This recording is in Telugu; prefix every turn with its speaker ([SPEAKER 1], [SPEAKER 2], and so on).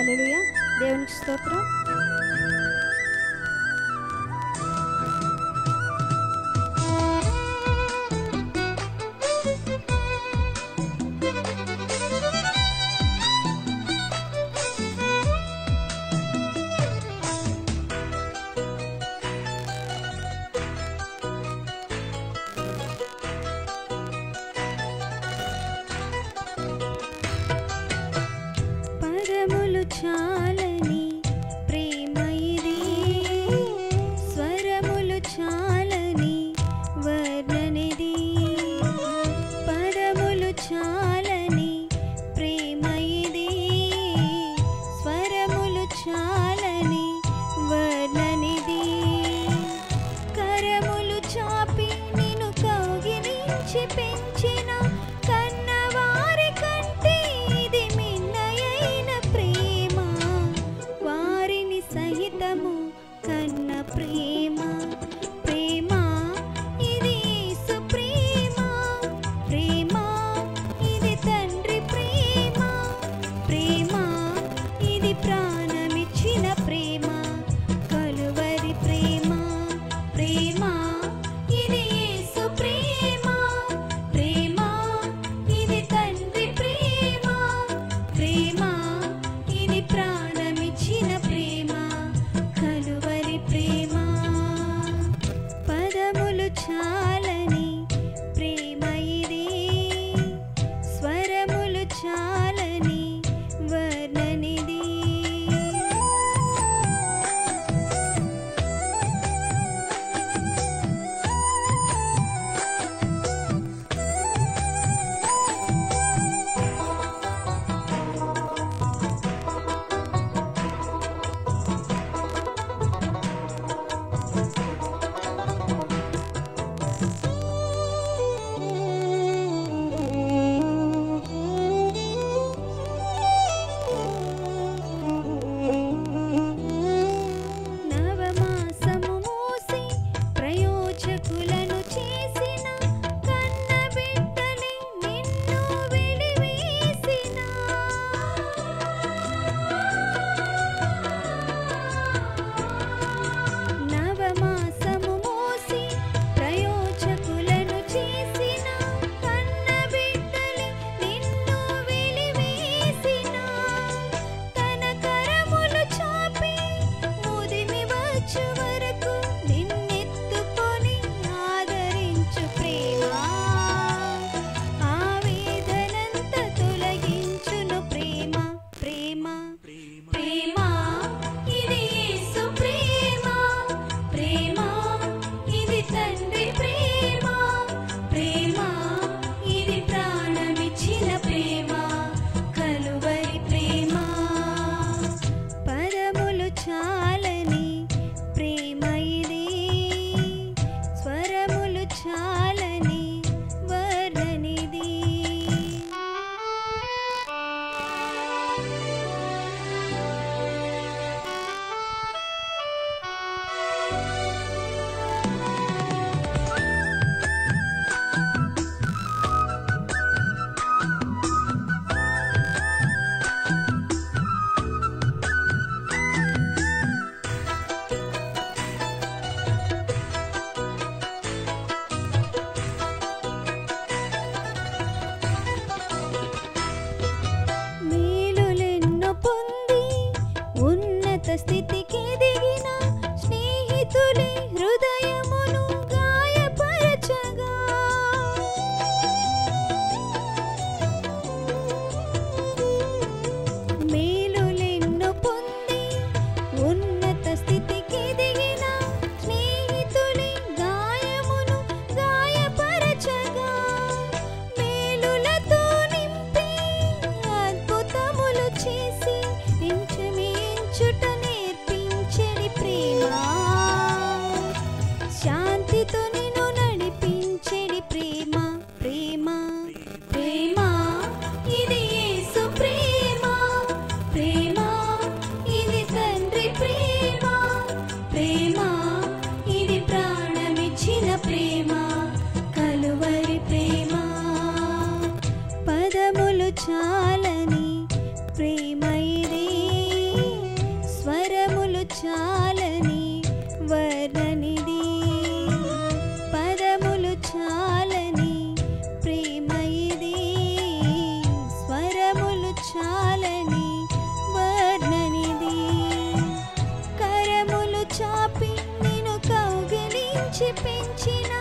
[SPEAKER 1] హల్లెలూయా. దేవునికి స్తోత్రం. పదములు చాలని ప్రేమ ఇది, స్వరములు చాలని వర్ణనిది. పదములు చాలని ప్రేమ ఇది, స్వరములు చాలని వర్ణనిది. కరములు చాపి నిన్ను కౌగిలించి పెంచిన కన్నవారి కంటే ఇది మిన్నయైన ప్రేమ. వారిని సహితము కన్న ప్రేమ. ప్రేమ ఇది యేసు ప్రేమ. ప్రేమ ఇది తండ్రి ప్రేమ. ప్రేమ ఇది ప్రాణమిచ్చిన ప్రేమ. కలువరి ప్రేమ. ప్రేమ ఇది యేసు ప్రేమ. ప్రేమ ఇది తండ్రి ప్రేమ. ప్రేమ ఇది ప్రాణమిచ్చిన ప్రేమ. కలువరి ప్రేమ. పదములు చాలని ప్రేమ ఇది, స్వరములు చాలని వర్ణనిది. నవమాసము మూసి ప్రయోజకులను చేసిన కన్నబిడ్డలే నిన్ను వెలివేసిన. నవమాసము మూసి ప్రయోజకులను చేసిన కన్నబిడ్డలే నిన్ను వెలివేసిన. తన కరములు చాపి ముదిమి వచ్చు వరకు నిన్నెత్తుకొని ఆదరించు ప్రేమ. ఆవేదనంత తొలగించును ప్రేమ. ప్రేమ ప్రేమ ఇది యేసు ప్రేమ. ప్రేమ ఇది తండ్రి ప్రేమ. ప్రేమ ఇది ప్రాణమిచ్చిన ప్రేమ. కలువరి ప్రేమ. పదములు చాలని ప్రేమ ఇది, స్వరములు చాలని వర్ణనిది. మేలులెన్నో పొంది ఉన్నత స్థితికి ఎదిగిన స్నేహితులే హృదయమును గాయపరచగా. మేలులెన్నో పొంది ఉన్నత స్థితికి ఎదిగిన స్నేహితులే గాయమును గాయపరచగా. మేలులతో నింపి అద్భుతములు చేసి నించుట నేర్పించడి ప్రేమ. శాంతితో నిన్ను నడిపించడి ప్రేమ. ప్రేమ ప్రేమ ఇది యేసు ప్రేమ. ప్రేమ ఇది తండ్రి ప్రేమ. ప్రేమ ఇది ప్రాణమిచ్చిన ప్రేమ. కలువరి ప్రేమ. పదములు చాలని ప్రేమ ఇది, చాలని వర్ణనిది పదములు చాలని ప్రేమ ఇది స్వరములు చాలని వర్ణనిది కరములు చాపి నిన్ను కౌగిలించి పెంచిన